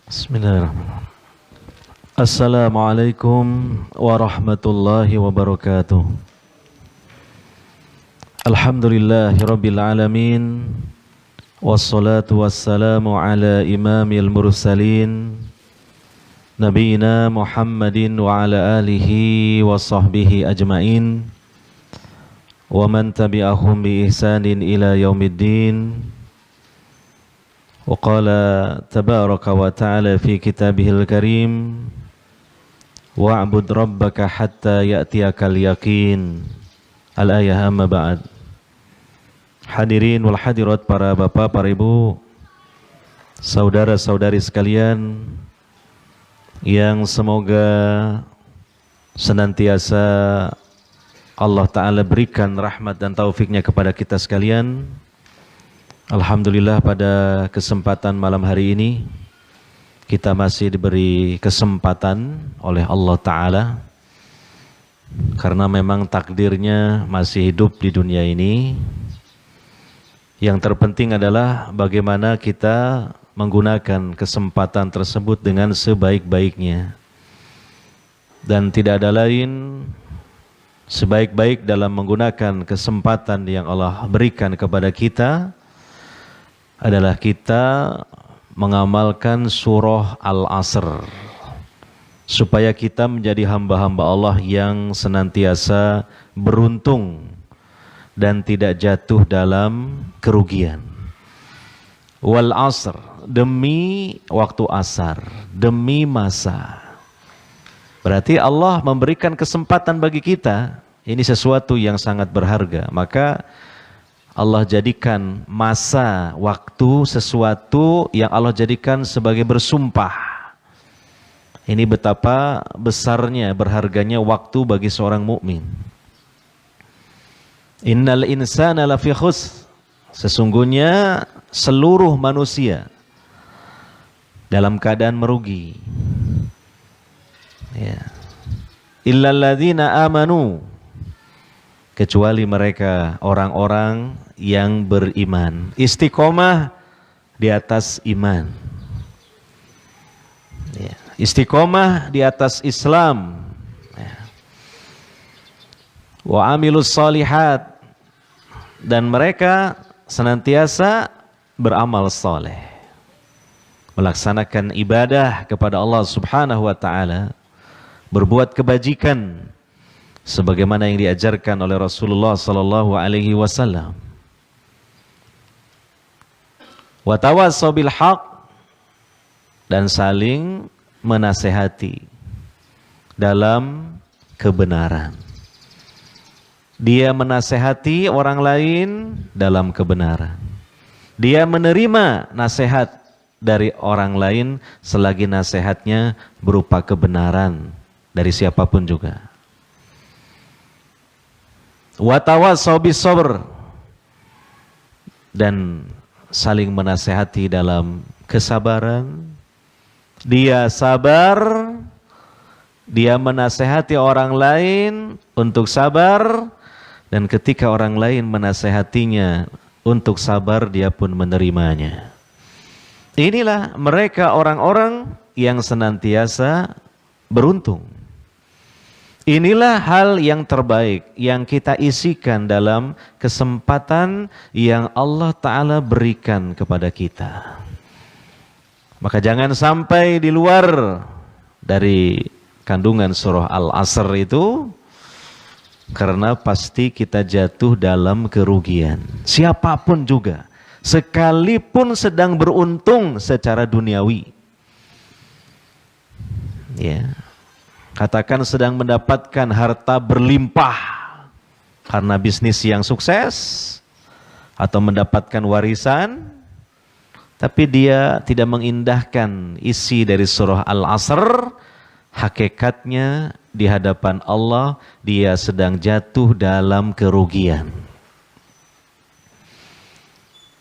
Bismillahirrahmanirrahim. Assalamualaikum warahmatullahi wabarakatuh. Alhamdulillahirabbil alamin. Wassalatu wassalamu ala imamil mursalin nabiyina Muhammadin wa ala alihi wa sahbihi ajmain wa man tabi'ahum bi ihsanin ila yaumiddin. Wa qala tabaraka wa ta'ala fi kitabihil karim wa'bud rabbaka hatta ya'tiyakal yaqin. Al-ayah amma ba'd. Hadirin wal hadirat, para bapak, para ibu, saudara-saudari sekalian yang semoga senantiasa Allah Ta'ala berikan rahmat dan taufiknya kepada kita sekalian. Alhamdulillah, pada kesempatan malam hari ini kita masih diberi kesempatan oleh Allah Ta'ala, karena memang takdirnya masih hidup di dunia ini. Yang terpenting adalah bagaimana kita menggunakan kesempatan tersebut dengan sebaik-baiknya. Dan tidak ada lain sebaik-baik dalam menggunakan kesempatan yang Allah berikan kepada kita adalah kita mengamalkan surah Al-Asr, supaya kita menjadi hamba-hamba Allah yang senantiasa beruntung dan tidak jatuh dalam kerugian. Wal asr, demi waktu asar, demi masa. Berarti Allah memberikan kesempatan bagi kita. Ini sesuatu yang sangat berharga. Maka Allah jadikan masa, waktu, sesuatu yang Allah jadikan sebagai bersumpah. Ini betapa besarnya, berharganya waktu bagi seorang mukmin. Innal insana lafi khusr. Sesungguhnya seluruh manusia dalam keadaan merugi. Ya. Illal ladzina amanu, kecuali mereka orang-orang yang beriman, istiqomah di atas iman, ya, istiqomah di atas Islam, ya. Wa amilus solihat, dan mereka senantiasa beramal soleh, melaksanakan ibadah kepada Allah Subhanahu wa ta'ala, berbuat kebajikan sebagaimana yang diajarkan oleh Rasulullah sallallahu alaihi wasallam. Wa tawassaw bil haq, dan saling menasehati dalam kebenaran. Dia menasehati orang lain dalam kebenaran. Dia menerima nasihat dari orang lain selagi nasihatnya berupa kebenaran dari siapapun juga. Wa tawassaw bis sabr, dan saling menasehati dalam kesabaran. Dia sabar, dia menasehati orang lain untuk sabar, dan ketika orang lain menasehatinya untuk sabar, dia pun menerimanya. Inilah mereka orang-orang yang senantiasa beruntung. Inilah hal yang terbaik yang kita isikan dalam kesempatan yang Allah Ta'ala berikan kepada kita. Maka jangan sampai di luar dari kandungan surah Al-Asr itu, karena pasti kita jatuh dalam kerugian. Siapapun juga, sekalipun sedang beruntung secara duniawi, ya, katakan sedang mendapatkan harta berlimpah karena bisnis yang sukses atau mendapatkan warisan, tapi dia tidak mengindahkan isi dari surah Al-Asr, hakikatnya di hadapan Allah dia sedang jatuh dalam kerugian.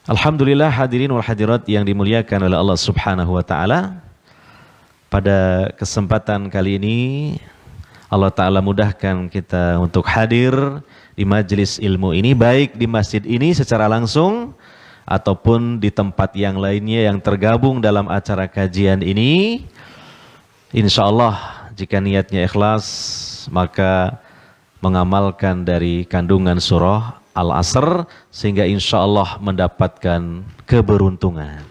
Alhamdulillah, hadirin wal hadirat yang dimuliakan oleh Allah Subhanahu wa ta'ala. Pada kesempatan kali ini Allah Ta'ala mudahkan kita untuk hadir di majelis ilmu ini, baik di masjid ini secara langsung ataupun di tempat yang lainnya yang tergabung dalam acara kajian ini, insya Allah jika niatnya ikhlas maka mengamalkan dari kandungan surah Al-Asr sehingga insya Allah mendapatkan keberuntungan.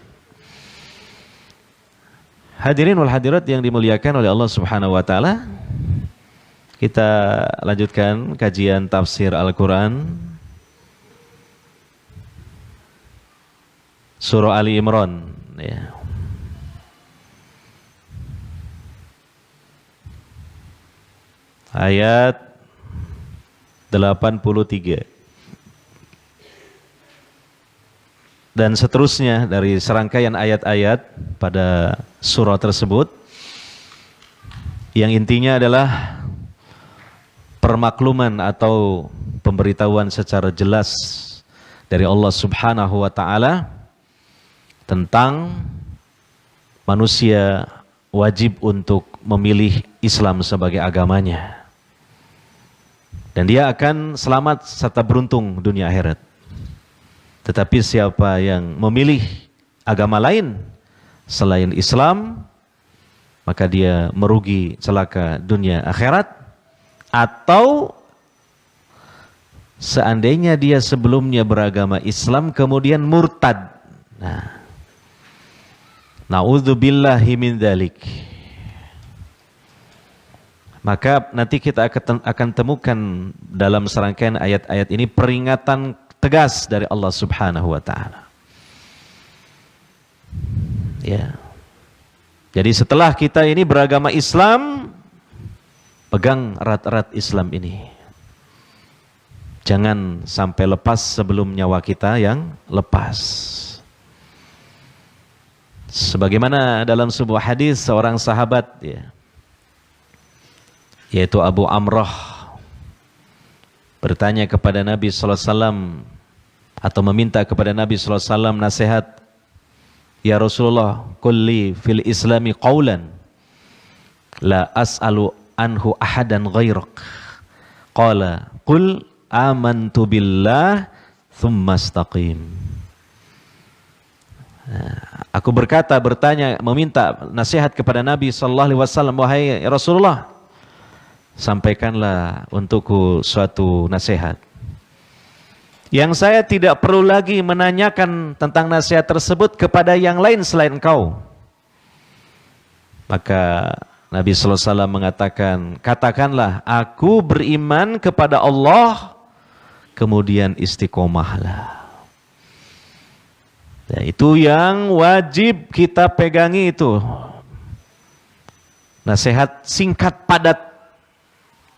Hadirin wal hadirat yang dimuliakan oleh Allah Subhanahu wa taala, kita lanjutkan kajian tafsir Al-Qur'an surah Ali Imran ya. Ayat 83 dan seterusnya dari serangkaian ayat-ayat pada surah tersebut yang intinya adalah permakluman atau pemberitahuan secara jelas dari Allah Subhanahu wa taala tentang manusia wajib untuk memilih Islam sebagai agamanya. Dan dia akan selamat serta beruntung dunia akhirat. Tetapi siapa yang memilih agama lain selain Islam, maka dia merugi celaka dunia akhirat. Atau seandainya dia sebelumnya beragama Islam kemudian murtad. Nah, na'udzubillahi min dzalik. Maka nanti kita akan temukan dalam serangkaian ayat-ayat ini peringatan tegas dari Allah Subhanahu wa taala. Ya. Jadi setelah kita ini beragama Islam, pegang erat-erat Islam ini. Jangan sampai lepas sebelum nyawa kita yang lepas. Sebagaimana dalam sebuah hadis seorang sahabat ya, yaitu Abu Amrah bertanya kepada Nabi sallallahu alaihi wasallam atau meminta kepada Nabi sallallahu alaihi wasallam nasihat, ya Rasulullah, kulli fil islami qawlan la as'alu anhu ahadan ghairak. Qala qul amantu billah thumma istaqim. Aku bertanya, meminta nasihat kepada Nabi sallallahu alaihi wasallam, wahai Rasulullah, sampaikanlah untukku suatu nasihat yang saya tidak perlu lagi menanyakan tentang nasihat tersebut kepada yang lain selain engkau. Maka Nabi sallallahu alaihi wasallam mengatakan, katakanlah aku beriman kepada Allah, kemudian istiqomahlah. Ya, itu yang wajib kita pegangi itu. Nasihat singkat padat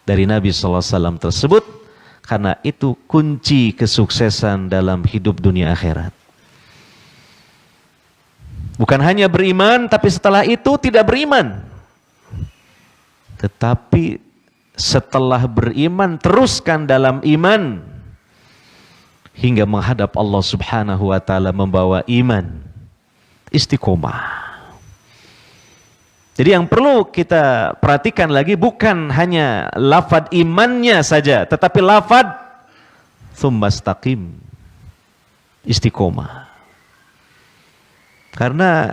dari Nabi sallallahu alaihi wasallam tersebut, karena itu kunci kesuksesan dalam hidup dunia akhirat. Bukan hanya beriman, tapi setelah itu tidak beriman. Tetapi setelah beriman, teruskan dalam iman hingga menghadap Allah Subhanahu wa taala membawa iman, istiqomah. Jadi yang perlu kita perhatikan lagi bukan hanya lafad imannya saja, tetapi lafad tsumastaqim, istiqomah. Karena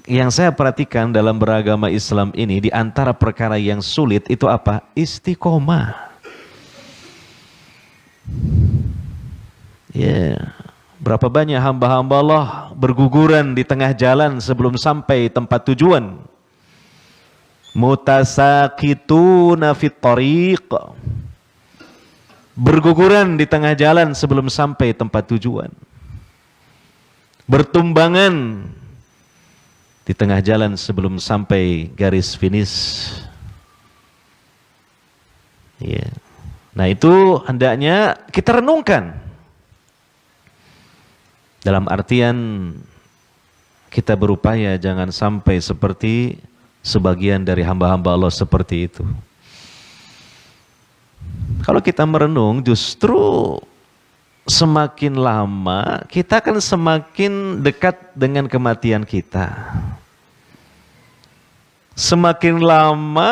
yang saya perhatikan dalam beragama Islam ini, di antara perkara yang sulit itu apa? Istiqomah. Ya, berapa banyak hamba-hamba Allah berguguran di tengah jalan sebelum sampai tempat tujuan. Mutasaqituna fit thariq, berguguran di tengah jalan sebelum sampai tempat tujuan. Bertumbangan di tengah jalan sebelum sampai garis finish. Ya. Nah, itu hendaknya kita renungkan. Dalam artian kita berupaya jangan sampai seperti sebagian dari hamba-hamba Allah seperti itu. Kalau kita merenung, justru semakin lama kita akan semakin dekat dengan kematian kita. Semakin lama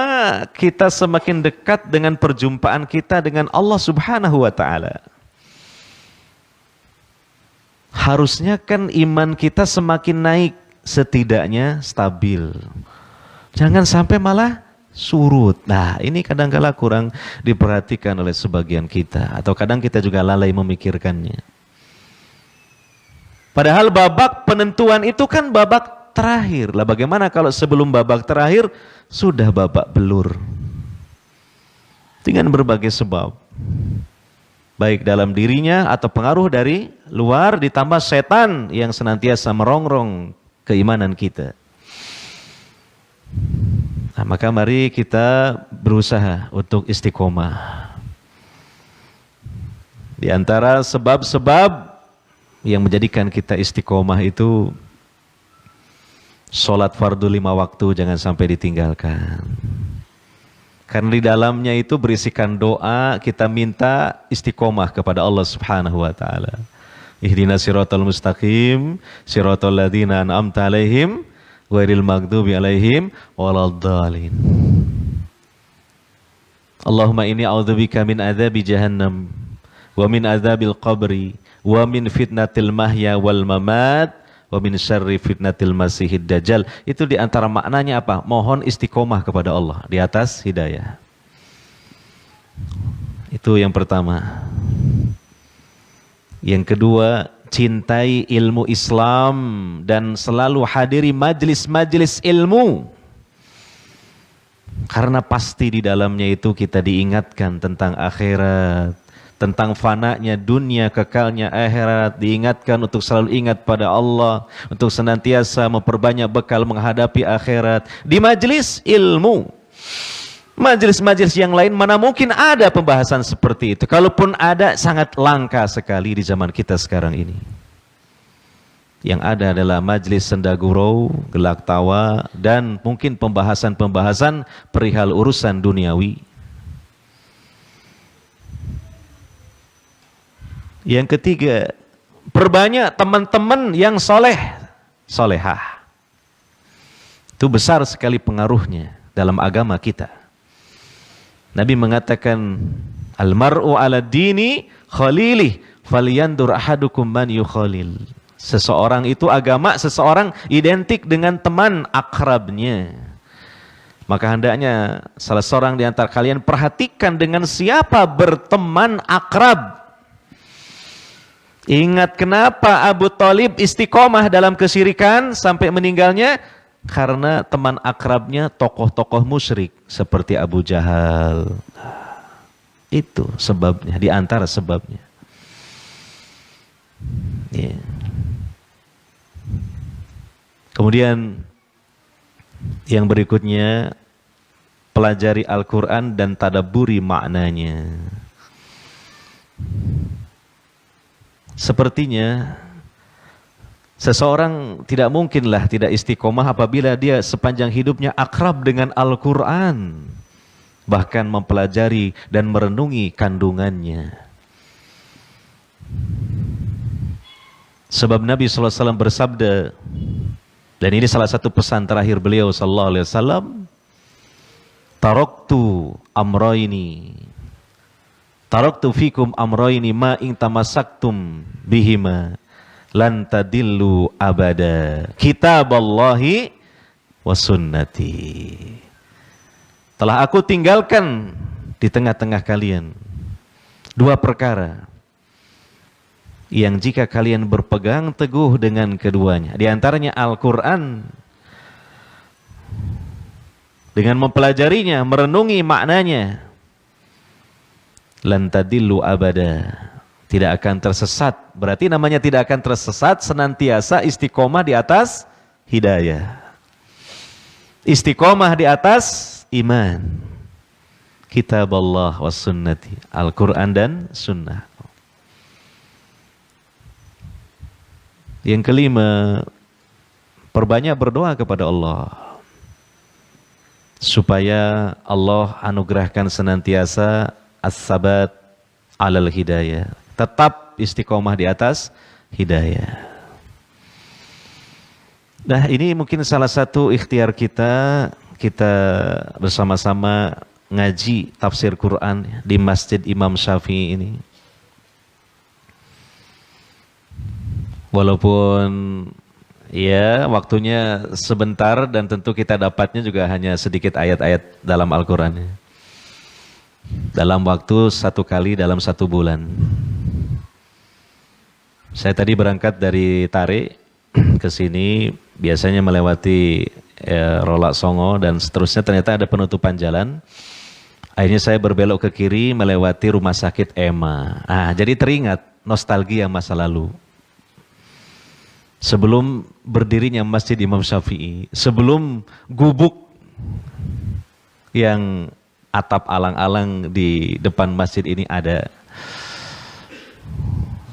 kita semakin dekat dengan perjumpaan kita dengan Allah Subhanahu wa taala. Harusnya kan iman kita semakin naik, setidaknya stabil. Jangan sampai malah surut. Nah, ini kadang-kala kurang diperhatikan oleh sebagian kita, atau kadang kita juga lalai memikirkannya. Padahal babak penentuan itu kan babak terakhir. Lah bagaimana kalau sebelum babak terakhir sudah babak belur? Dengan berbagai sebab. Baik dalam dirinya atau pengaruh dari luar, ditambah setan yang senantiasa merongrong keimanan kita. Nah, maka mari kita berusaha untuk istiqomah. Di antara sebab-sebab yang menjadikan kita istiqomah itu, sholat fardu 5 waktu jangan sampai ditinggalkan. Karena di dalamnya itu berisikan doa, kita minta istiqomah kepada Allah Subhanahu wa taala. Ihdinas siratal mustaqim, siratal ladzina an'amta 'alaihim ghairil maghdubi 'alaihim waladdallin. Allahumma inni a'udzubika min adzabi jahannam wa min adzabil qabri wa min fitnatil mahya wal mamat wa min syarri fitnatil masihid dajjal. Itu di antara maknanya apa? Mohon istiqomah kepada Allah di atas hidayah. Itu yang pertama. Yang kedua, cintai ilmu Islam dan selalu hadiri majlis-majlis ilmu. Karena pasti di dalamnya itu kita diingatkan tentang akhirat, tentang fananya dunia, kekalnya akhirat, diingatkan untuk selalu ingat pada Allah, untuk senantiasa memperbanyak bekal menghadapi akhirat di majelis ilmu. Majelis-majelis yang lain mana mungkin ada pembahasan seperti itu? Kalaupun ada, sangat langka sekali di zaman kita sekarang ini. Yang ada adalah majelis senda gurau, gelak tawa, dan mungkin pembahasan-pembahasan perihal urusan duniawi. Yang ketiga, perbanyak teman-teman yang soleh, solehah. Itu besar sekali pengaruhnya dalam agama kita. Nabi mengatakan, almar'u ala dini khalilih, falyandur ahadukum man yukhalil. Seseorang itu agama, seseorang identik dengan teman akrabnya. Maka hendaknya salah seorang di antara kalian perhatikan dengan siapa berteman akrab. Ingat kenapa Abu Thalib istiqomah dalam kesyirikan sampai meninggalnya? Karena teman akrabnya tokoh-tokoh musyrik seperti Abu Jahal. Itu sebabnya, di antara sebabnya. Yeah. Kemudian yang berikutnya, pelajari Al-Quran dan tadabburi maknanya. Sepertinya seseorang tidak mungkinlah tidak istiqomah apabila dia sepanjang hidupnya akrab dengan Al-Quran, bahkan mempelajari dan merenungi kandungannya. Sebab Nabi SAW bersabda, dan ini salah satu pesan terakhir beliau SAW, taraktu amrayni, taraktu fikum amrayni ma in tamassaktum bihima lan tadillu abada, kitaballahi wa sunnati. Telah aku tinggalkan di tengah-tengah kalian dua perkara yang jika kalian berpegang teguh dengan keduanya, di antaranya Al-Quran, dengan mempelajarinya, merenungi maknanya, lan tadillu abada, tidak akan tersesat. Berarti namanya tidak akan tersesat, senantiasa istiqomah di atas hidayah, istiqomah di atas iman, kitab Allah was sunnati, Al-Quran dan sunnah. Yang kelima, perbanyak berdoa kepada Allah supaya Allah anugerahkan senantiasa as-sabat alal hidayah, tetap istiqomah di atas hidayah. Nah, ini mungkin salah satu ikhtiar kita bersama-sama ngaji tafsir Quran di Masjid Imam Syafi'i ini. Walaupun ya waktunya sebentar dan tentu kita dapatnya juga hanya sedikit ayat-ayat dalam Al-Quran. Dalam waktu 1 kali dalam 1 bulan. Saya tadi berangkat dari Tare ke sini, biasanya melewati Rolak Songo dan seterusnya, ternyata ada penutupan jalan. Akhirnya saya berbelok ke kiri melewati rumah sakit Ema. Jadi teringat nostalgia masa lalu. Sebelum berdirinya Masjid Imam Syafi'i, sebelum gubuk yang atap alang-alang di depan masjid ini ada.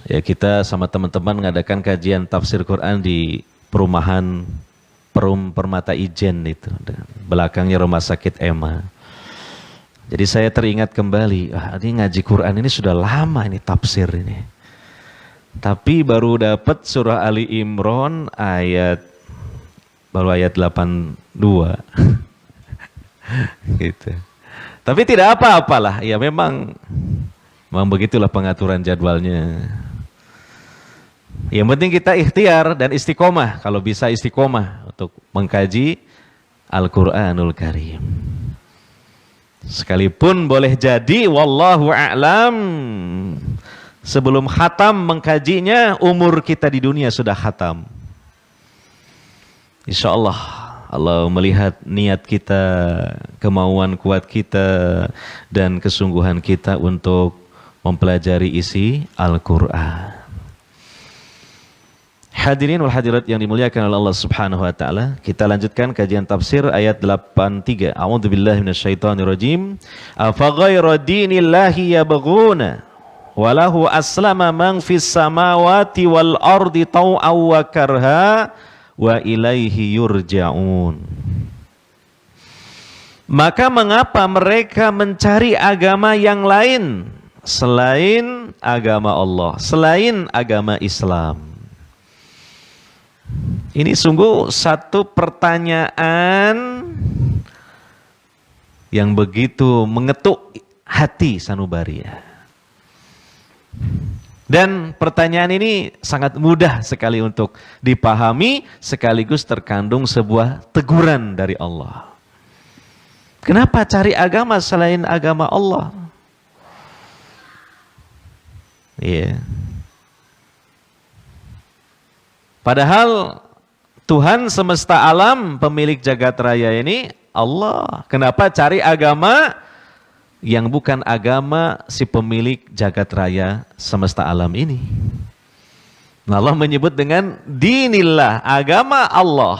Ya, kita sama teman-teman mengadakan kajian tafsir Quran di perumahan Perum Permata Ijen itu, belakangnya rumah sakit Ema. Jadi saya teringat kembali, ini ngaji Quran ini sudah lama ini tafsir ini. Tapi baru dapat surah Ali Imran baru ayat 82. Gitu. Tapi tidak apa-apalah, ya memang begitulah pengaturan jadwalnya. Yang penting kita ikhtiar dan istiqomah, kalau bisa istiqomah untuk mengkaji Al-Quranul Karim. Sekalipun boleh jadi, wallahu a'lam, sebelum khatam mengkajinya, umur kita di dunia sudah khatam. Insya Allah, Allah melihat niat kita, kemauan kuat kita, dan kesungguhan kita untuk mempelajari isi Al-Quran. Hadirin wal hadirat yang dimuliakan oleh Allah Subhanahu wa taala, kita lanjutkan kajian tafsir ayat 83. A'udzubillahi minasyaitonirrajim. Afa ghayra dinillahi yabghuna wa lahu aslama man fis samawati wal ardi tau'aw wa karha wa ilaihi yurja'un. Maka mengapa mereka mencari agama yang lain selain agama Allah, selain agama Islam? Ini sungguh satu pertanyaan yang begitu mengetuk hati sanubariah. Dan pertanyaan ini sangat mudah sekali untuk dipahami, sekaligus terkandung sebuah teguran dari Allah. Kenapa cari agama selain agama Allah? Iya. Padahal Tuhan semesta alam, pemilik jagat raya ini Allah. Kenapa cari agama yang bukan agama si pemilik jagat raya semesta alam ini? Nah, Allah menyebut dengan dinillah, agama Allah.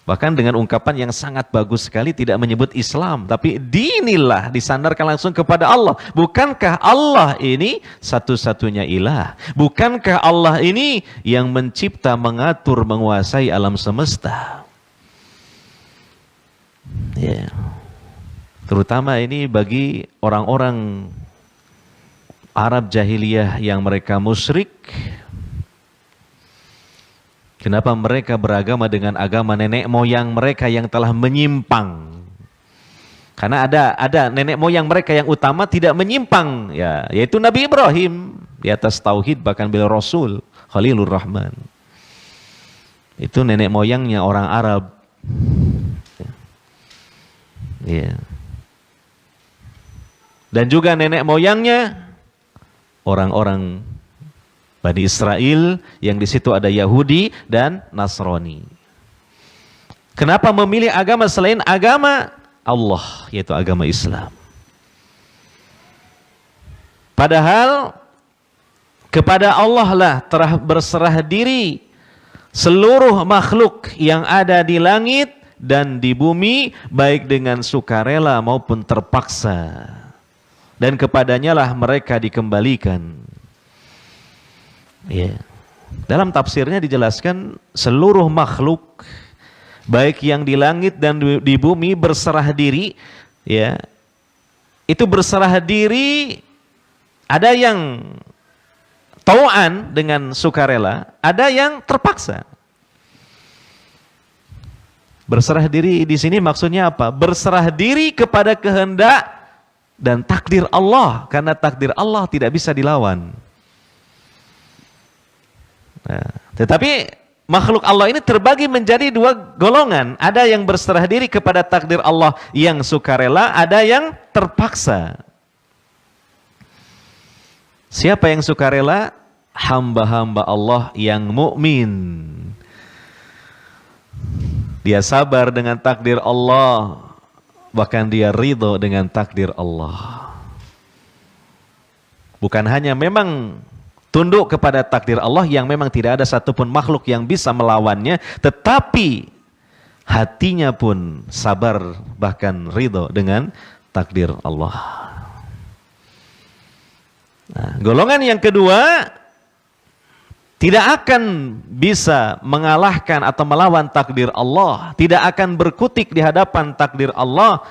Bahkan dengan ungkapan yang sangat bagus sekali, tidak menyebut Islam, tapi dinillah, disandarkan langsung kepada Allah. Bukankah Allah ini satu-satunya ilah? Bukankah Allah ini yang mencipta, mengatur, menguasai alam semesta? Ya. Terutama ini bagi orang-orang Arab jahiliyah yang mereka musyrik. Kenapa mereka beragama dengan agama nenek moyang mereka yang telah menyimpang? Karena ada nenek moyang mereka yang utama tidak menyimpang, ya, yaitu Nabi Ibrahim di atas tauhid, bahkan beliau Rasul Khalilur Rahman. Itu nenek moyangnya orang Arab. Ya. Dan juga nenek moyangnya orang-orang Bani Israel yang di situ ada Yahudi dan Nasrani. Kenapa memilih agama selain agama Allah, yaitu agama Islam? Padahal kepada Allah lah telah berserah diri seluruh makhluk yang ada di langit dan di bumi, baik dengan sukarela maupun terpaksa. Dan kepadanya lah mereka dikembalikan. Ya. Dalam tafsirnya dijelaskan seluruh makhluk baik yang di langit dan di bumi berserah diri, ya. Itu berserah diri, ada yang tau'an dengan sukarela, ada yang terpaksa. Berserah diri di sini maksudnya apa? Berserah diri kepada kehendak dan takdir Allah, karena takdir Allah tidak bisa dilawan. Nah, tetapi makhluk Allah ini terbagi menjadi dua golongan. Ada yang berserah diri kepada takdir Allah yang sukarela, ada yang terpaksa. Siapa yang sukarela? Hamba-hamba Allah yang mukmin. Dia sabar dengan takdir Allah, bahkan dia ridho dengan takdir Allah. Bukan hanya memang tunduk kepada takdir Allah yang memang tidak ada satupun makhluk yang bisa melawannya, tetapi hatinya pun sabar bahkan ridho dengan takdir Allah. Nah, golongan yang kedua tidak akan bisa mengalahkan atau melawan takdir Allah, tidak akan berkutik di hadapan takdir Allah,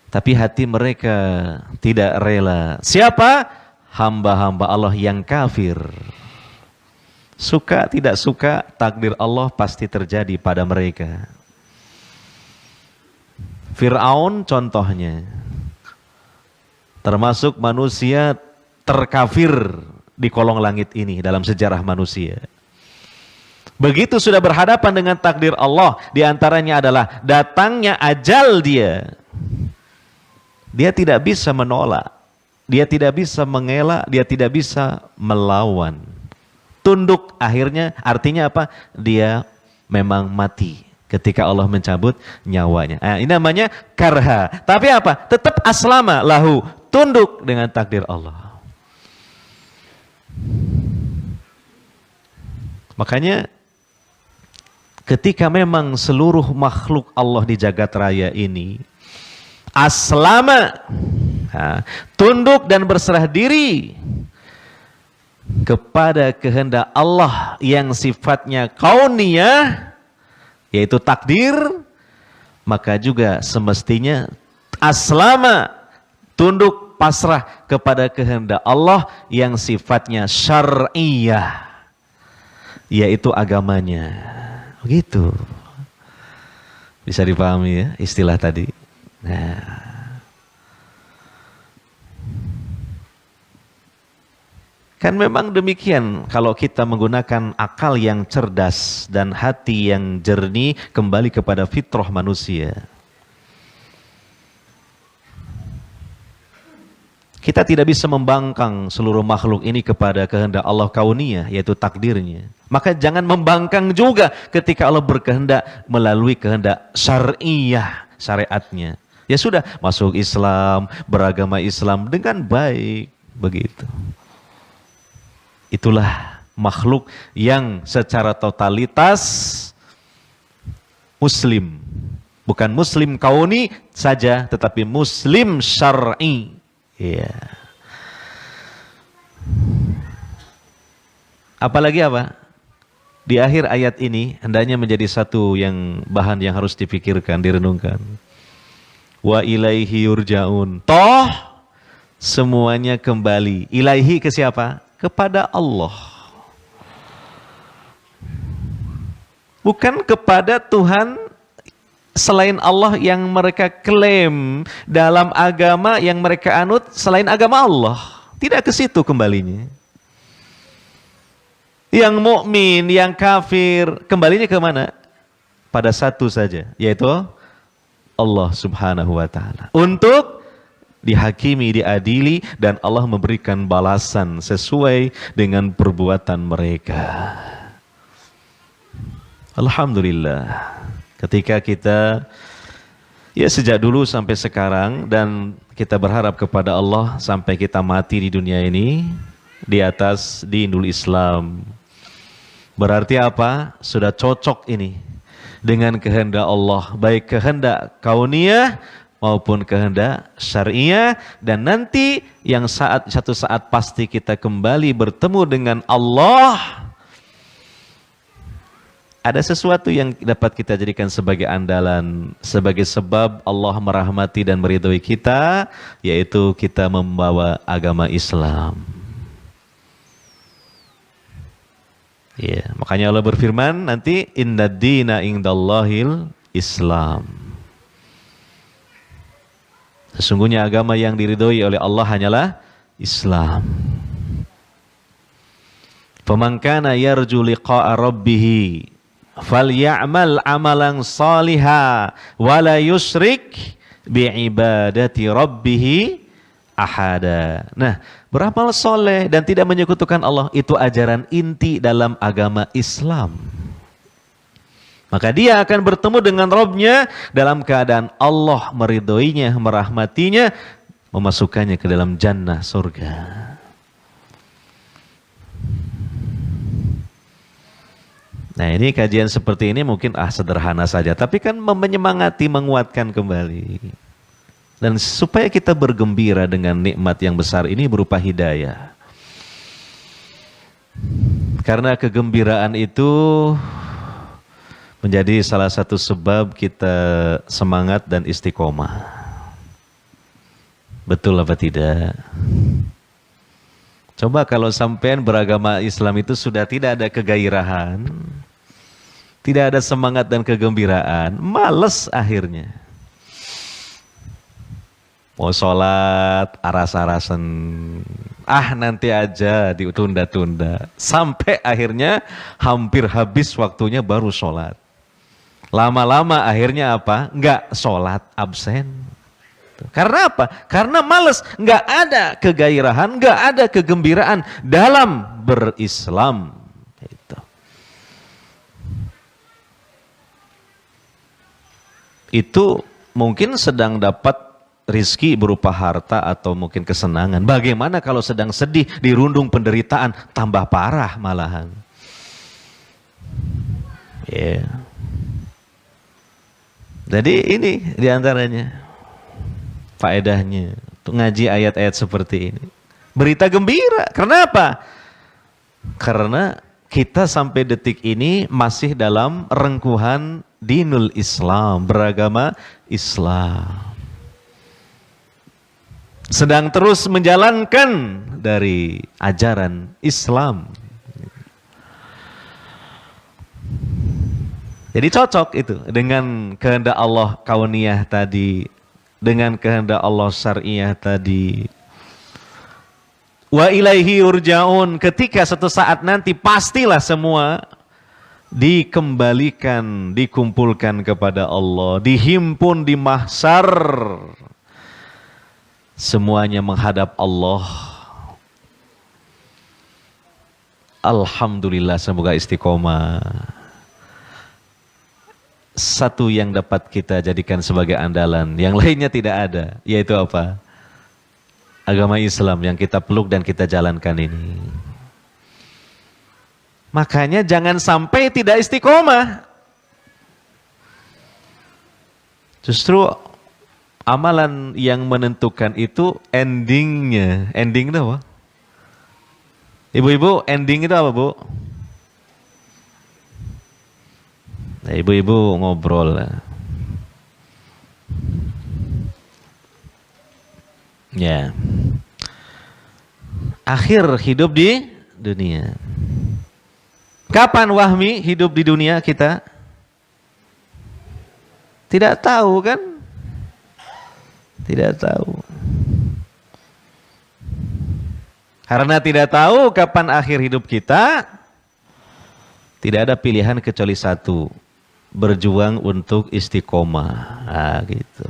tapi hati mereka tidak rela. Siapa? Hamba-hamba Allah yang kafir. Suka tidak suka, takdir Allah pasti terjadi pada mereka. Fir'aun contohnya, termasuk manusia terkafir di kolong langit ini dalam sejarah manusia. Begitu sudah berhadapan dengan takdir Allah, diantaranya adalah datangnya ajal dia. Dia tidak bisa menolak. Dia tidak bisa mengelak, dia tidak bisa melawan. Tunduk akhirnya artinya apa? Dia memang mati ketika Allah mencabut nyawanya. Nah, ini namanya karha. Tapi apa? Tetap aslama lahu, tunduk dengan takdir Allah. Makanya ketika memang seluruh makhluk Allah di jagat raya ini aslama, tunduk dan berserah diri kepada kehendak Allah yang sifatnya kauniyah, yaitu takdir, maka juga semestinya aslama, tunduk pasrah kepada kehendak Allah yang sifatnya syar'iyah, yaitu agamanya. Begitu. Bisa dipahami ya istilah tadi. Nah, kan memang demikian kalau kita menggunakan akal yang cerdas dan hati yang jernih kembali kepada fitrah manusia. Kita tidak bisa membangkang seluruh makhluk ini kepada kehendak Allah kauniyah, yaitu takdirnya. Maka jangan membangkang juga ketika Allah berkehendak melalui kehendak syar'iyah, syariatnya. Ya sudah, masuk Islam, beragama Islam dengan baik, begitu. Itulah makhluk yang secara totalitas muslim. Bukan muslim kauni saja, tetapi muslim syar'i. Iya. Apalagi apa? Di akhir ayat ini hendaknya menjadi satu yang bahan yang harus dipikirkan, direnungkan. Wa ilaihi yurja'un. Toh semuanya kembali. Ilaihi ke siapa? Kepada Allah. Bukan kepada Tuhan selain Allah yang mereka klaim dalam agama yang mereka anut selain agama Allah. Tidak ke situ kembalinya. Yang mukmin, yang kafir, kembalinya ke mana? Pada satu saja, yaitu Allah Subhanahu wa taala. Untuk dihakimi, diadili, dan Allah memberikan balasan sesuai dengan perbuatan mereka. Alhamdulillah. Ketika kita ya sejak dulu sampai sekarang dan kita berharap kepada Allah sampai kita mati di dunia ini di atas dinul Islam. Berarti apa? Sudah cocok ini dengan kehendak Allah, baik kehendak kauniyah maupun kehendak syariah, dan nanti yang satu saat pasti kita kembali bertemu dengan Allah. Ada sesuatu yang dapat kita jadikan sebagai andalan, sebagai sebab Allah merahmati dan meridhoi kita, yaitu kita membawa agama Islam. Ya, makanya Allah berfirman nanti innad dina indallahil Islam. Sesungguhnya agama yang diridhoi oleh Allah hanyalah Islam. Faman kana yarju liqa'a rabbih falya'mal amalan shaliha wa la yusyrik bi'ibadati rabbih ahada. Nah, beramal soleh dan tidak menyekutukan Allah itu ajaran inti dalam agama Islam. Maka dia akan bertemu dengan Rabb-nya dalam keadaan Allah meridhoinya, merahmatinya, memasukkannya ke dalam jannah surga. Nah, ini kajian seperti ini mungkin sederhana saja, tapi kan menyemangati, menguatkan kembali. Dan supaya kita bergembira dengan nikmat yang besar ini berupa hidayah. Karena kegembiraan itu menjadi salah satu sebab kita semangat dan istiqomah. Betul apa tidak? Coba kalau sampean beragama Islam itu sudah tidak ada kegairahan, tidak ada semangat dan kegembiraan, males akhirnya. Mau sholat, aras-arasan, nanti aja ditunda-tunda. Sampai akhirnya hampir habis waktunya baru sholat. Lama-lama akhirnya apa? Enggak sholat, absen. Karena apa? Karena males, enggak ada kegairahan, enggak ada kegembiraan dalam berislam. Itu mungkin sedang dapat rizki berupa harta atau mungkin kesenangan. Bagaimana kalau sedang sedih, dirundung penderitaan, tambah parah malahan. Yeah. Jadi ini diantaranya faedahnya untuk ngaji ayat-ayat seperti ini. Berita gembira. Kenapa? Karena kita sampai detik ini masih dalam rengkuhan dinul Islam, beragama Islam. Sedang terus menjalankan dari ajaran Islam. Jadi cocok itu dengan kehendak Allah kauniyah tadi, dengan kehendak Allah syar'iyah tadi. Wa ilaihi yurja'un, ketika suatu saat nanti pastilah semua dikembalikan, dikumpulkan kepada Allah, dihimpun di mahsyar. Semuanya menghadap Allah. Alhamdulillah, semoga istiqomah. Satu yang dapat kita jadikan sebagai andalan, yang lainnya tidak ada, yaitu apa? Agama Islam yang kita peluk dan kita jalankan ini. Makanya jangan sampai tidak istiqomah. Justru amalan yang menentukan itu endingnya. Ending itu apa? Ibu-ibu, ending itu apa, Bu? Nah, ibu-ibu ngobrol lah. Ya. Akhir hidup di dunia. Kapan Wahmi hidup di dunia kita? Tidak tahu kan? Tidak tahu. Karena tidak tahu kapan akhir hidup kita, tidak ada pilihan kecuali satu. Berjuang untuk istiqomah. Gitu.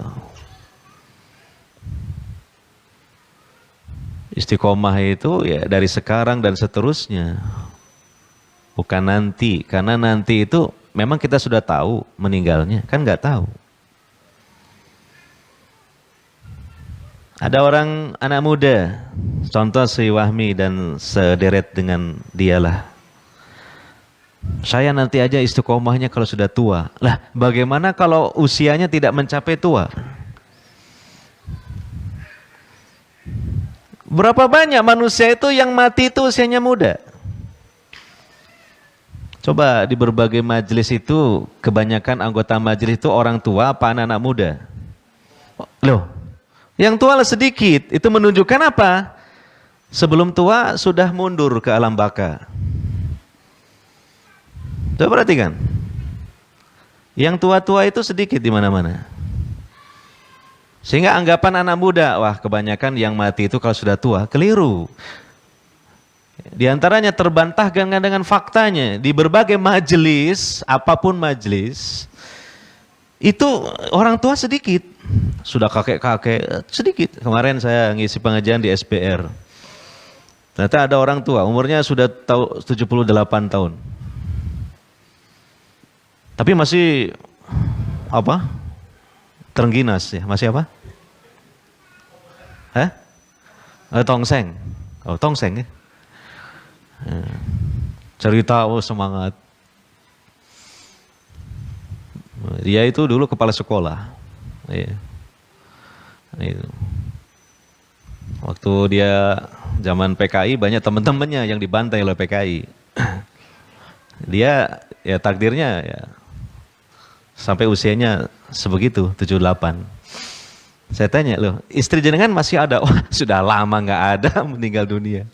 Istiqomah itu ya dari sekarang dan seterusnya. Bukan nanti. Karena nanti itu memang kita sudah tahu meninggalnya. Kan nggak tahu. Ada orang anak muda. Contoh si Wahmi dan sederet dengan dialah. Saya nanti aja istiqomahnya kalau sudah tua. Lah, bagaimana kalau usianya tidak mencapai tua? Berapa banyak manusia itu yang mati itu usianya muda? Coba di berbagai majelis itu, kebanyakan anggota majelis itu orang tua apa anak-anak muda? Loh, yang tua sedikit. Itu menunjukkan apa? Sebelum tua sudah mundur ke alam baka. Coba perhatikan. Yang tua-tua itu sedikit di mana-mana. Sehingga anggapan anak muda, wah kebanyakan yang mati itu kalau sudah tua, keliru. Di antaranya terbantahkan dengan faktanya. Di berbagai majelis, apapun majelis, itu orang tua sedikit. Sudah kakek-kakek sedikit. Kemarin saya ngisi pengajian di SPR. Ternyata ada orang tua, umurnya sudah 78 tahun. Tapi masih apa? Terengginas ya, masih apa? Tongseng. Oh, tongseng ya. Cerita, oh semangat. Dia itu dulu kepala sekolah. Iya. Itu. Waktu dia zaman PKI banyak teman-temannya yang dibantai oleh PKI. Dia ya takdirnya ya sampai usianya sebegitu 78. Saya tanya loh, istri jenengan masih ada? Oh, sudah lama nggak ada, meninggal dunia.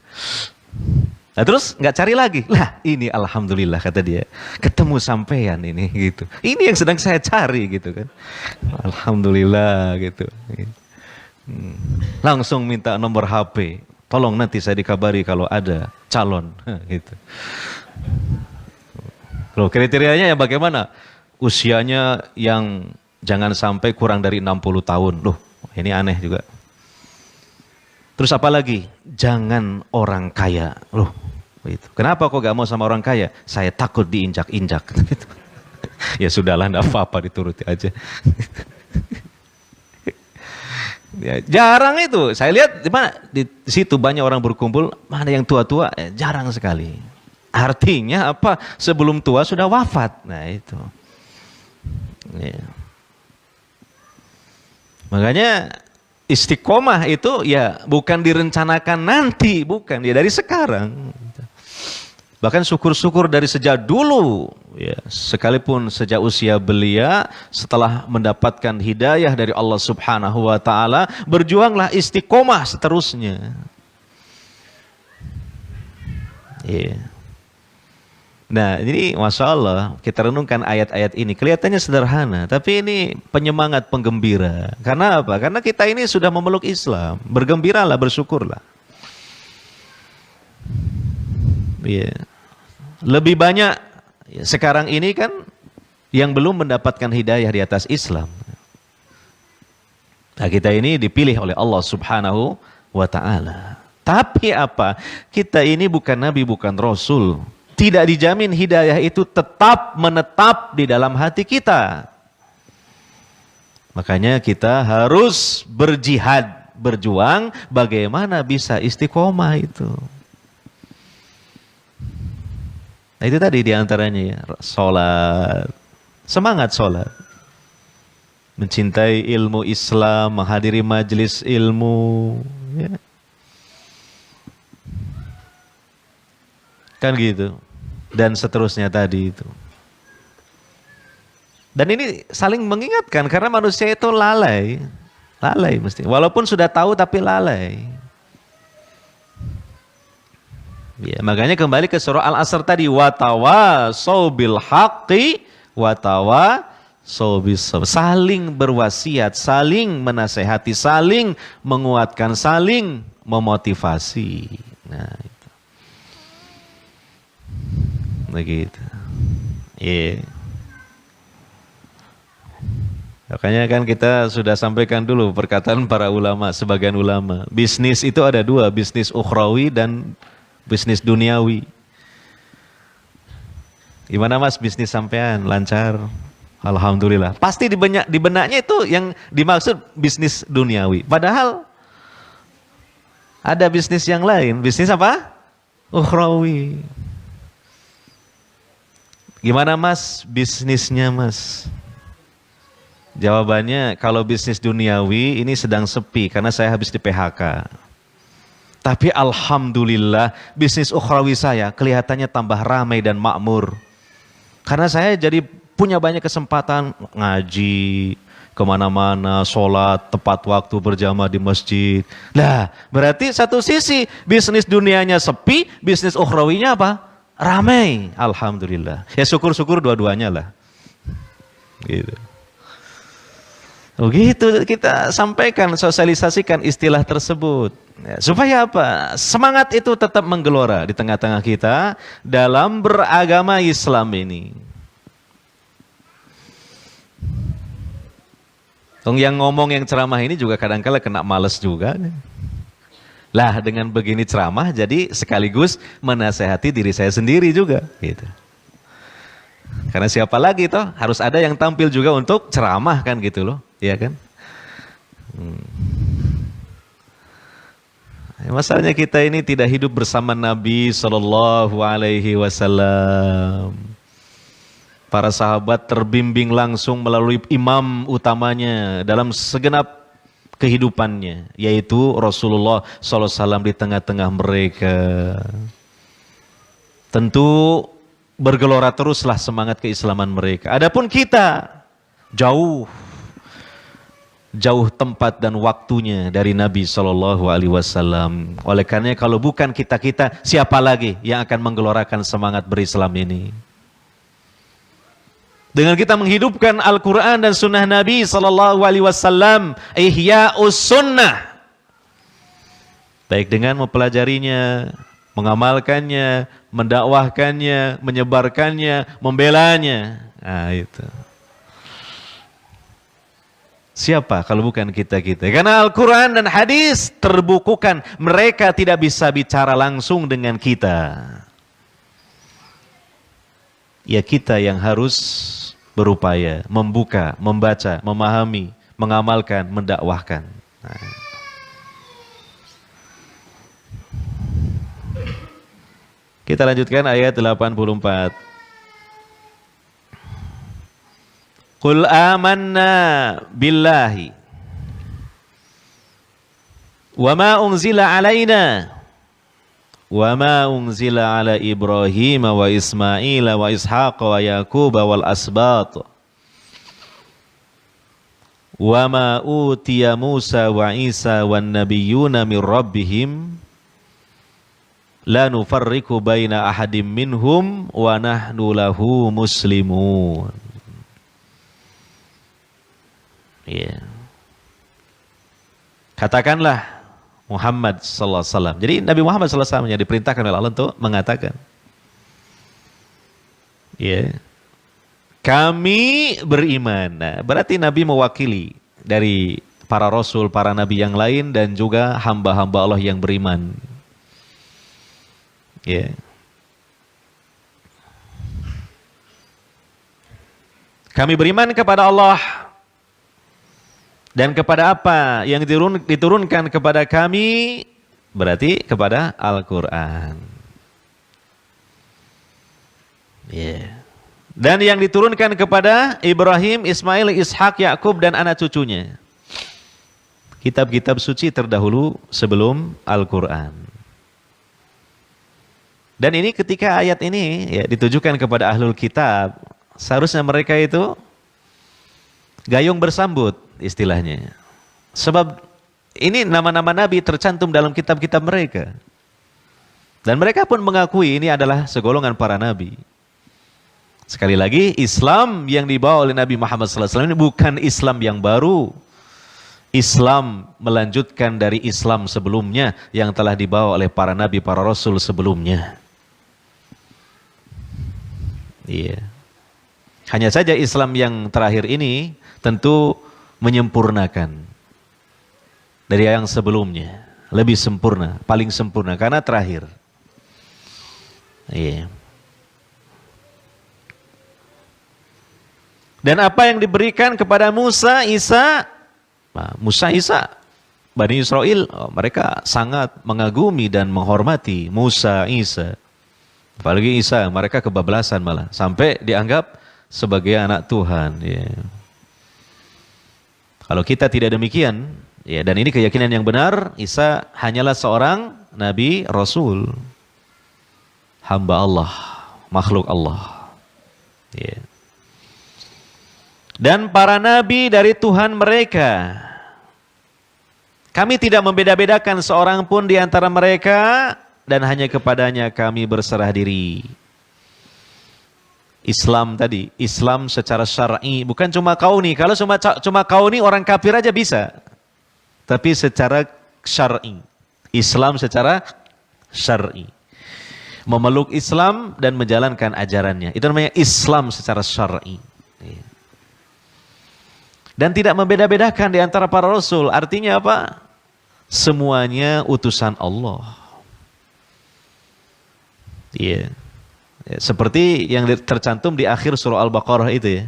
Nah terus nggak cari lagi? Lah ini alhamdulillah kata dia, ketemu sampean ini gitu. Ini yang sedang saya cari gitu kan. Alhamdulillah gitu. Langsung minta nomor HP. Tolong nanti saya dikabari kalau ada calon gitu. Loh kriterianya ya bagaimana? Usianya yang jangan sampai kurang dari 60 tahun. Loh, ini aneh juga. Terus apa lagi? Jangan orang kaya. Loh, gitu. Kenapa kok gak mau sama orang kaya? Saya takut diinjak-injak. Ya sudahlah, enggak apa-apa, dituruti aja. Ya, jarang itu. Saya lihat di situ banyak orang berkumpul, mana yang tua-tua, jarang sekali. Artinya apa? Sebelum tua sudah wafat. Nah itu. Ya. Makanya istiqomah itu ya bukan direncanakan nanti, bukan, ya dari sekarang. Bahkan syukur-syukur dari sejak dulu, ya, sekalipun sejak usia belia, setelah mendapatkan hidayah dari Allah Subhanahu wa Ta'ala, berjuanglah istiqomah seterusnya. Ya. Nah ini Masya Allah, kita renungkan ayat-ayat ini, kelihatannya sederhana, tapi ini penyemangat, penggembira. Karena apa? Karena kita ini sudah memeluk Islam, bergembiralah, bersyukurlah. Ya. Lebih banyak ya, sekarang ini kan yang belum mendapatkan hidayah di atas Islam. Nah kita ini dipilih oleh Allah Subhanahu wa Ta'ala. Tapi apa? Kita ini bukan Nabi, bukan Rasul. Tidak dijamin hidayah itu tetap menetap di dalam hati kita. Makanya kita harus berjihad, berjuang bagaimana bisa istiqomah itu. Nah itu tadi diantaranya ya, sholat, semangat sholat. Mencintai ilmu Islam, menghadiri majelis ilmu. Ya. Kan gitu. Dan seterusnya tadi itu. Dan ini saling mengingatkan karena manusia itu lalai. Lalai mesti. Walaupun sudah tahu tapi lalai. Ya, makanya kembali ke surah Al-Asr tadi, watawasau bil haqqi watawasau bis sabr. Saling berwasiat, saling menasehati, saling menguatkan, saling memotivasi. Nah, begitu. Iya. Makanya kan kita sudah sampaikan dulu perkataan para ulama, sebagian ulama. Bisnis itu ada dua, bisnis ukhrawi dan bisnis duniawi. Gimana Mas bisnis sampean? Lancar? Alhamdulillah. Pasti di benaknya itu yang dimaksud bisnis duniawi. Padahal ada bisnis yang lain. Bisnis apa? Ukhrawi. Gimana Mas bisnisnya Mas? Jawabannya kalau bisnis duniawi ini sedang sepi karena saya habis di PHK. Tapi alhamdulillah bisnis ukhrawi saya kelihatannya tambah ramai dan makmur. Karena saya jadi punya banyak kesempatan ngaji kemana-mana, sholat tepat waktu berjamaah di masjid. Lah berarti satu sisi bisnis dunianya sepi, bisnis ukhrawinya apa? Ramai, alhamdulillah. Ya syukur-syukur dua-duanya lah. Gitu. Begitu kita sampaikan, sosialisasikan istilah tersebut. Ya, supaya apa? Semangat itu tetap menggelora di tengah-tengah kita dalam beragama Islam ini. Yang ngomong, yang ceramah ini juga kadang-kala kena males juga. Lah dengan begini ceramah jadi sekaligus menasehati diri saya sendiri juga. Gitu. Karena siapa lagi toh, harus ada yang tampil juga untuk ceramah kan gitu loh. Iya kan? Masalahnya kita ini tidak hidup bersama Nabi Shallallahu Alaihi Wasallam. Para sahabat terbimbing langsung melalui imam utamanya dalam segenap kehidupannya, yaitu Rasulullah Sallallahu Alaihi Wasallam di tengah-tengah mereka. Tentu bergelora teruslah semangat keislaman mereka. Adapun kita jauh tempat dan waktunya dari Nabi Shallallahu Alaihi Wasallam. Oleh karenanya kalau bukan kita, siapa lagi yang akan menggelorakan semangat berislam ini? Dengan kita menghidupkan Al-Quran dan Sunnah Nabi Sallallahu Alaihi Wasallam, ihya'us sunnah, baik dengan mempelajarinya, mengamalkannya, mendakwahkannya, menyebarkannya, membelanya. Nah itu. Siapa kalau bukan kita? Karena Al-Quran dan hadis terbukukan, mereka tidak bisa bicara langsung dengan kita. Ya kita yang harus berupaya membuka, membaca, memahami, mengamalkan, mendakwahkan. Nah. Kita lanjutkan ayat 84. Qul amanna billahi wa ma unzila alaina wa ma unzila ala Ibrahim wa Ismail wa Ishaq wa Yaqub wal asbat wa ma utiya Musa wa Isa wan nabiyyuna min rabbihim la nufarriqu baina ahadim minhum wa nahnu lahu muslimun. Ya. Katakanlah Muhammad sallallahu alaihi wasallam. Jadi Nabi Muhammad sallallahu alaihi wasallam yang diperintahkan oleh Allah untuk mengatakan, ya, kami beriman. Nah, berarti Nabi mewakili dari para rasul, para nabi yang lain dan juga hamba-hamba Allah yang beriman. Ya. Kami beriman kepada Allah dan kepada apa yang diturunkan kepada kami, berarti kepada Al-Quran. Yeah. Dan yang diturunkan kepada Ibrahim, Ismail, Ishak, Yakub dan anak cucunya. Kitab-kitab suci terdahulu sebelum Al-Quran. Dan ini ketika ayat ini ya, ditujukan kepada ahlul kitab, seharusnya mereka itu gayung bersambut istilahnya. Sebab ini nama-nama Nabi tercantum dalam kitab-kitab mereka. Dan mereka pun mengakui ini adalah segolongan para Nabi. Sekali lagi, Islam yang dibawa oleh Nabi Muhammad SAW ini bukan Islam yang baru. Islam melanjutkan dari Islam sebelumnya yang telah dibawa oleh para Nabi, para Rasul sebelumnya. Iya. Hanya saja Islam yang terakhir ini tentu menyempurnakan dari yang sebelumnya, lebih sempurna, paling sempurna karena terakhir. Iya. Dan apa yang diberikan kepada Musa, Isa, Bani Israel, mereka sangat mengagumi dan menghormati Musa, Isa. Apalagi Isa, mereka kebablasan malah sampai dianggap sebagai anak Tuhan. Ya. Kalau kita tidak demikian, ya, dan ini keyakinan yang benar, Isa hanyalah seorang Nabi Rasul, hamba Allah, makhluk Allah. Ya. Dan para Nabi dari Tuhan mereka, kami tidak membeda-bedakan seorang pun di antara mereka, dan hanya kepadanya kami berserah diri. Islam tadi, Islam secara syar'i, bukan cuma kauni. Kalau cuma kauni orang kafir aja bisa. Tapi secara syar'i. Islam secara syar'i. Memeluk Islam dan menjalankan ajarannya. Itu namanya Islam secara syar'i. Dan tidak membeda-bedakan di antara para rasul. Artinya apa? Semuanya utusan Allah. Iya. Seperti yang tercantum di akhir surah Al-Baqarah itu ya.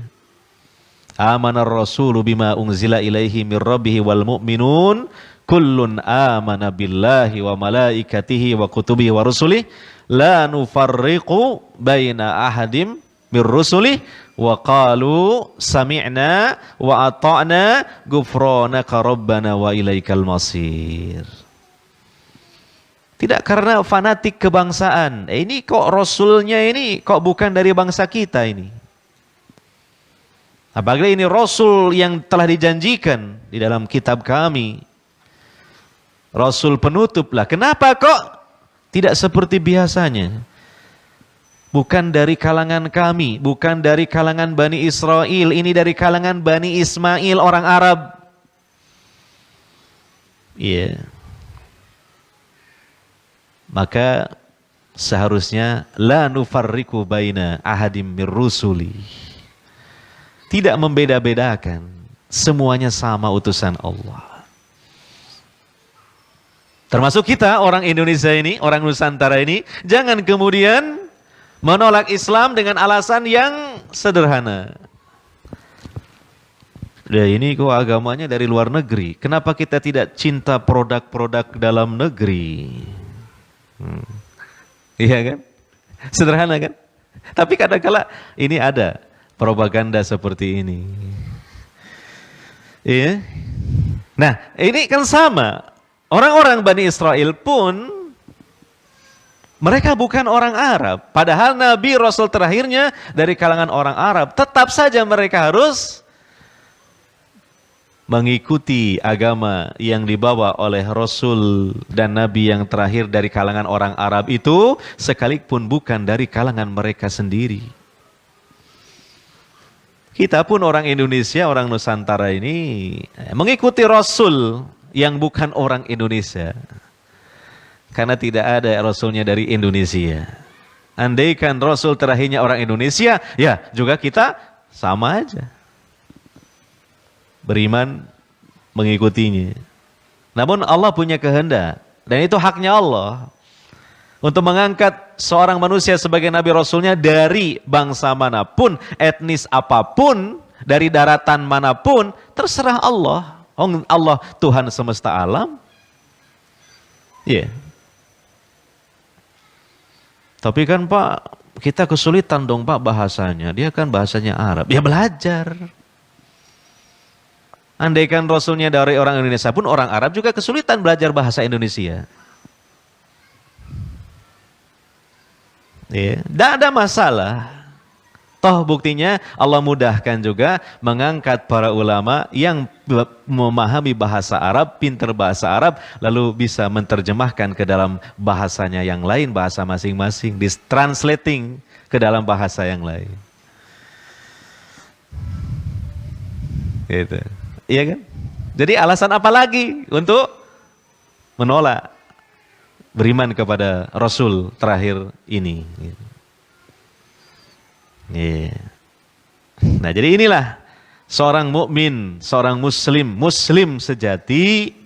Amanar rasulu bima unzila ilaihi mir rabbihi wal mu'minun kullun amana billahi wa malaikatihi wa kutubihi wa rusulih la nufarriqu baina ahadim mir rusulih wa qalu sami'na wa ata'na ghufranaka rabbana wa ilaikal masir. Tidak karena fanatik kebangsaan. Ini kok rasulnya ini kok bukan dari bangsa kita ini. Apalagi ini rasul yang telah dijanjikan di dalam kitab kami. Rasul penutup lah. Kenapa kok tidak seperti biasanya? Bukan dari kalangan kami, bukan dari kalangan Bani Israel, ini dari kalangan Bani Ismail, orang Arab. Iya. Maka seharusnya la nufarriqu baina ahadim mir rusuli. Tidak membeda-bedakan, semuanya sama utusan Allah. Termasuk kita orang Indonesia ini, orang Nusantara ini, jangan kemudian menolak Islam dengan alasan yang sederhana. Ya ini kok agamanya dari luar negeri. Kenapa kita tidak cinta produk-produk dalam negeri? Iya kan? Sederhana kan? Tapi kadang-kala ini ada propaganda seperti ini. Iya. Nah, ini kan sama. Orang-orang Bani Israel pun mereka bukan orang Arab. Padahal Nabi Rasul terakhirnya dari kalangan orang Arab. Tetap saja mereka harus mengikuti agama yang dibawa oleh Rasul dan Nabi yang terakhir dari kalangan orang Arab itu, sekalipun bukan dari kalangan mereka sendiri. Kita pun orang Indonesia, orang Nusantara ini mengikuti Rasul yang bukan orang Indonesia. Karena tidak ada Rasulnya dari Indonesia. Andaikan Rasul terakhirnya orang Indonesia, ya juga kita sama aja. Beriman mengikutinya. Namun Allah punya kehendak dan itu haknya Allah untuk mengangkat seorang manusia sebagai nabi rasulnya dari bangsa manapun, etnis apapun, dari daratan manapun, terserah Allah. Allah Tuhan semesta alam. Iya. Yeah. Tapi kan Pak, kita kesulitan dong Pak bahasanya. Dia kan bahasanya Arab. Ya belajar. Andaikan Rasulnya dari orang Indonesia pun orang Arab juga kesulitan belajar bahasa Indonesia. Ya, tidak ada masalah. Toh buktinya Allah mudahkan juga mengangkat para ulama yang memahami bahasa Arab, pintar bahasa Arab, lalu bisa menerjemahkan ke dalam bahasanya yang lain, bahasa masing-masing, ditranslating ke dalam bahasa yang lain. Gitu. Iya kan? Jadi alasan apa lagi untuk menolak beriman kepada Rasul terakhir ini? Yeah. Nah, jadi inilah seorang mukmin, seorang muslim sejati,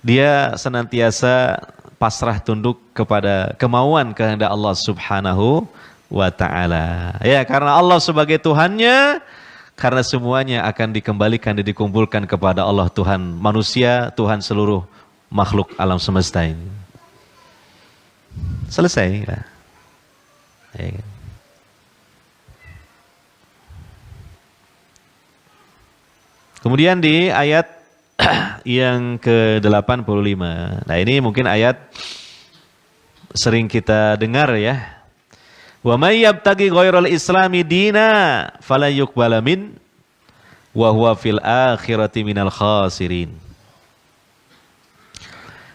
dia senantiasa pasrah tunduk kepada kemauan kehendak Allah Subhanahu wa taala. Ya, karena Allah sebagai Tuhannya, karena semuanya akan dikembalikan dan dikumpulkan kepada Allah Tuhan manusia, Tuhan seluruh makhluk alam semesta ini. Selesai. Ya. Kemudian di ayat yang ke-85. Nah ini mungkin ayat sering kita dengar ya. Wa may yabtaghi ghairal islami dina fala yuqbala min wa huwa fil akhirati minal khasirin.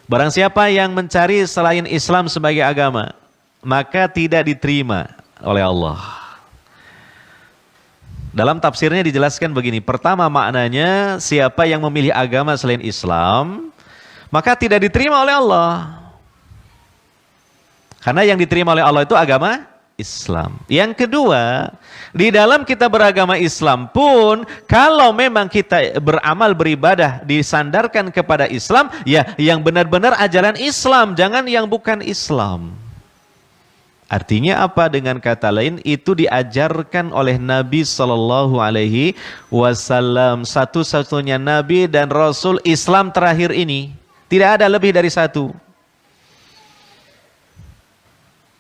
Barang siapa yang mencari selain Islam sebagai agama, maka tidak diterima oleh Allah. Dalam tafsirnya dijelaskan begini. Pertama maknanya, siapa yang memilih agama selain Islam, maka tidak diterima oleh Allah. Karena yang diterima oleh Allah itu agama Islam. Yang kedua, di dalam kita beragama Islam pun, kalau memang kita beramal beribadah disandarkan kepada Islam, ya yang benar-benar ajaran Islam, jangan yang bukan Islam. Artinya apa? Dengan kata lain, itu diajarkan oleh Nabi Sallallahu Alaihi Wasallam, satu-satunya Nabi dan Rasul Islam terakhir ini. Tidak ada lebih dari satu.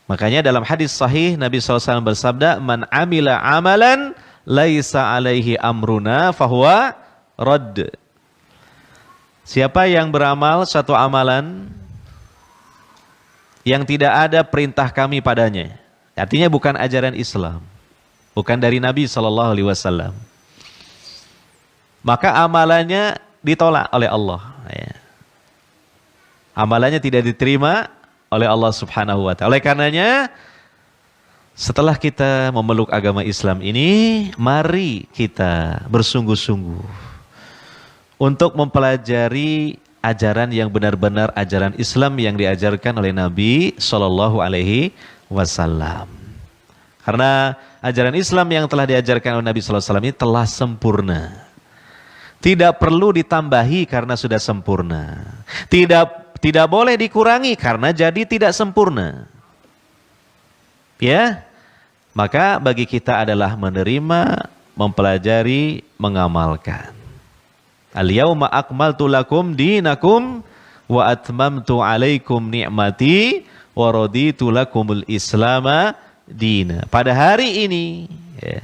Makanya dalam hadis sahih Nabi SAW bersabda, "Man amila amalan laisa alaihi amruna fahuwa radd." Siapa yang beramal satu amalan yang tidak ada perintah kami padanya, artinya bukan ajaran Islam, bukan dari Nabi SAW, maka amalannya ditolak oleh Allah. Amalannya tidak diterima oleh Allah Subhanahu wa Ta'ala. Oleh karenanya, setelah kita memeluk agama Islam ini, mari kita bersungguh-sungguh untuk mempelajari ajaran yang benar-benar ajaran Islam yang diajarkan oleh Nabi Shallallahu Alaihi Wasallam. Karena ajaran Islam yang telah diajarkan oleh Nabi Sallallahu Alaihi Wasallam ini telah sempurna. Tidak perlu ditambahi karena sudah sempurna. Tidak boleh dikurangi karena jadi tidak sempurna. Ya, maka bagi kita adalah menerima, mempelajari, mengamalkan. Al-yawma akmaltu lakum dinakum wa atmamtu alaikum ni'mati wa raditu lakumul islama dina. Pada hari ini, ya,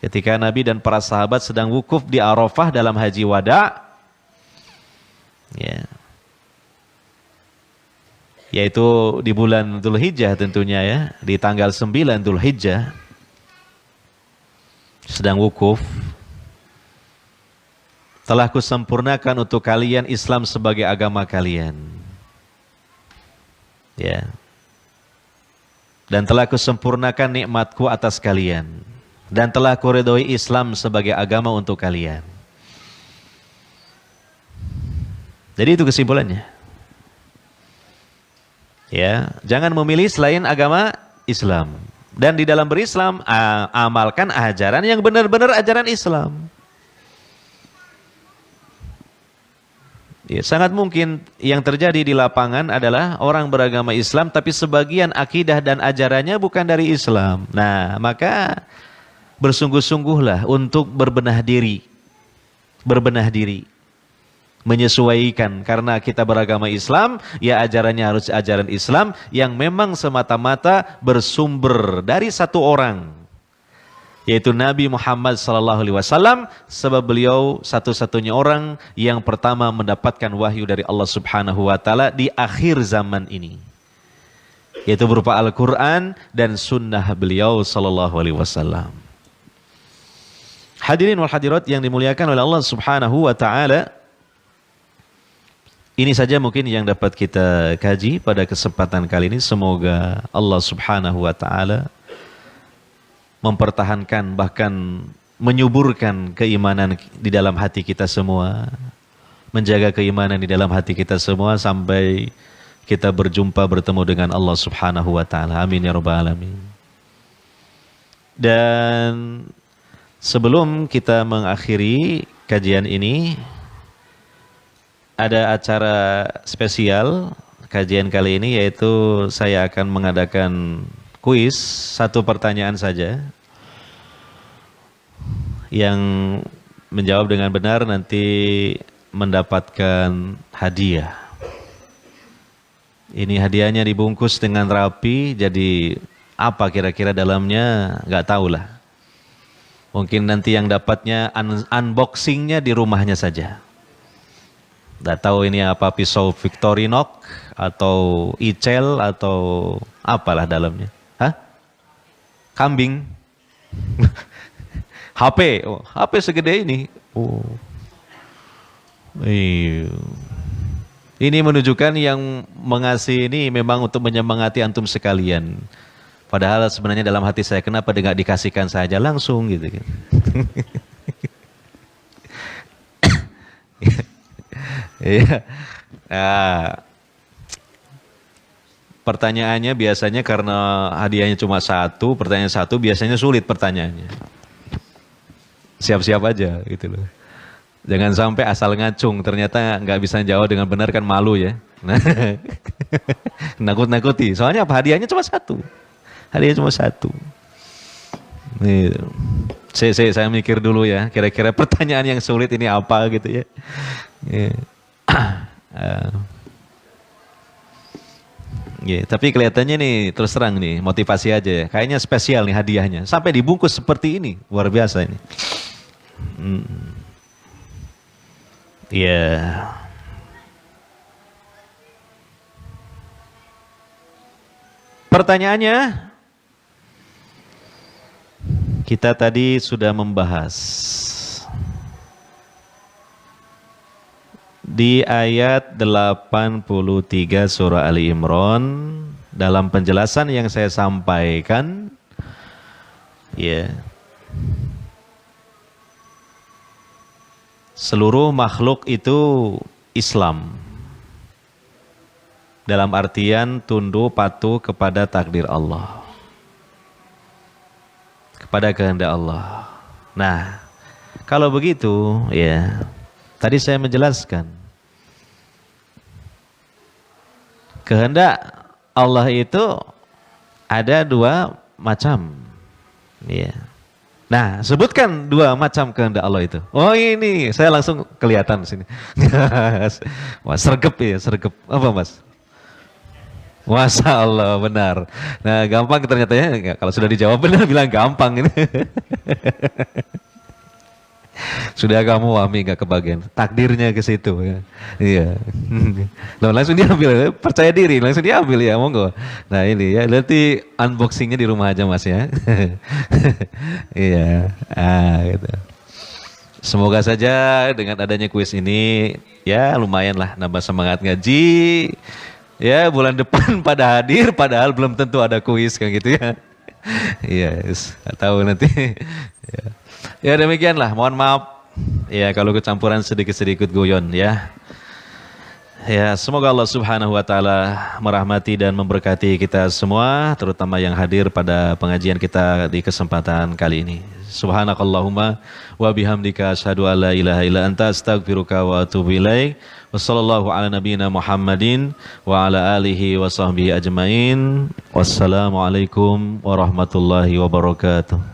ketika Nabi dan para sahabat sedang wukuf di Arafah dalam haji wada, ya, yaitu di bulan Dzulhijjah tentunya ya, di tanggal 9 Dzulhijjah sedang wukuf. Telah kusempurnakan untuk kalian Islam sebagai agama kalian. Ya. Dan telah kusempurnakan nikmatku atas kalian. Dan telah kuridhoi Islam sebagai agama untuk kalian. Jadi itu kesimpulannya. Ya, jangan memilih selain agama Islam. Dan di dalam berislam, amalkan ajaran yang benar-benar ajaran Islam. Ya, sangat mungkin yang terjadi di lapangan adalah orang beragama Islam tapi sebagian akidah dan ajarannya bukan dari Islam. Nah, maka bersungguh-sungguhlah untuk berbenah diri, menyesuaikan. Karena kita beragama Islam, ya ajarannya harus ajaran Islam yang memang semata-mata bersumber dari satu orang, yaitu Nabi Muhammad SAW, sebab beliau satu-satunya orang yang pertama mendapatkan wahyu dari Allah Subhanahu wa Ta'ala di akhir zaman ini, yaitu berupa Al-Quran dan sunnah beliau SAW. Hadirin wal hadirat yang dimuliakan oleh Allah Subhanahu wa Ta'ala, ini saja mungkin yang dapat kita kaji pada kesempatan kali ini. Semoga Allah Subhanahu wa Ta'ala mempertahankan bahkan menyuburkan keimanan di dalam hati kita semua, menjaga keimanan di dalam hati kita semua sampai kita berjumpa bertemu dengan Allah Subhanahu wa Ta'ala. Amin ya rabbal alamin. Dan sebelum kita mengakhiri kajian ini, ada acara spesial kajian kali ini, yaitu saya akan mengadakan kuis, satu pertanyaan saja. Yang menjawab dengan benar nanti mendapatkan hadiah. Ini hadiahnya dibungkus dengan rapi, jadi apa kira-kira dalamnya nggak tahu lah. Mungkin nanti yang dapatnya unboxingnya di rumahnya saja. Nggak tahu ini apa, pisau Victorinox atau icel atau apalah dalamnya. Hah? Kambing. HP, oh, HP segede ini. Oh. Ini menunjukkan yang mengasih ini memang untuk menyemangati antum sekalian. Padahal sebenarnya dalam hati saya, kenapa nggak dikasihkan saja langsung gitu kan. Iya. Nah, pertanyaannya biasanya karena hadiahnya cuma satu, pertanyaan satu biasanya sulit pertanyaannya. Siap-siap aja gitu loh. Jangan sampai asal ngacung, ternyata nggak bisa jawab dengan benar kan malu ya. Nah, nakut-nakuti. Soalnya apa? Hadiahnya cuma satu. Hadiahnya cuma satu. Nih, saya mikir dulu ya. Kira-kira pertanyaan yang sulit ini apa gitu ya. Tapi kelihatannya nih terus terang nih motivasi aja ya. Kayaknya spesial nih hadiahnya. Sampai dibungkus seperti ini, luar biasa ini. Pertanyaannya, kita tadi sudah membahas di ayat 83 surah Ali Imran. Dalam penjelasan yang saya sampaikan, seluruh makhluk itu Islam. Dalam artian tunduk patuh kepada takdir Allah, kepada kehendak Allah. Nah, kalau begitu, tadi saya menjelaskan kehendak Allah itu ada dua macam. Nah, sebutkan dua macam kehendak Allah itu. Oh ini, saya langsung kelihatan di sini. Wah, sergep ya, sergep. Apa Mas? Masya Allah, benar. Nah, gampang ternyata ya. Kalau sudah dijawab benar, bilang gampang ini. Sudah kamu wahmi gak kebagian. Takdirnya ke situ ya. Iya. Langsung diambil, percaya diri, langsung diambil ya, monggo. Nah ini ya, berarti unboxingnya di rumah aja Mas ya. Iya. Gitu. Semoga saja dengan adanya kuis ini, ya lumayan lah nambah semangat ngaji. Ya bulan depan pada hadir, padahal belum tentu ada kuis kan gitu ya. Iya, nggak tahu nanti. Ya demikianlah, mohon maaf. Ya kalau kecampuran sedikit-sedikit guyon ya. Ya semoga Allah Subhanahu Wa Taala merahmati dan memberkati kita semua, terutama yang hadir pada pengajian kita di kesempatan kali ini. Subhanakallahumma wa bihamdika asyhadu an la ilaha illa anta astaghfiruka wa atubu ilaik. Wassallallahu ala nabiyyina Muhammadin wa ala alihi wa sahbihi ajmain. Wassalamualaikum warahmatullahi wabarakatuh.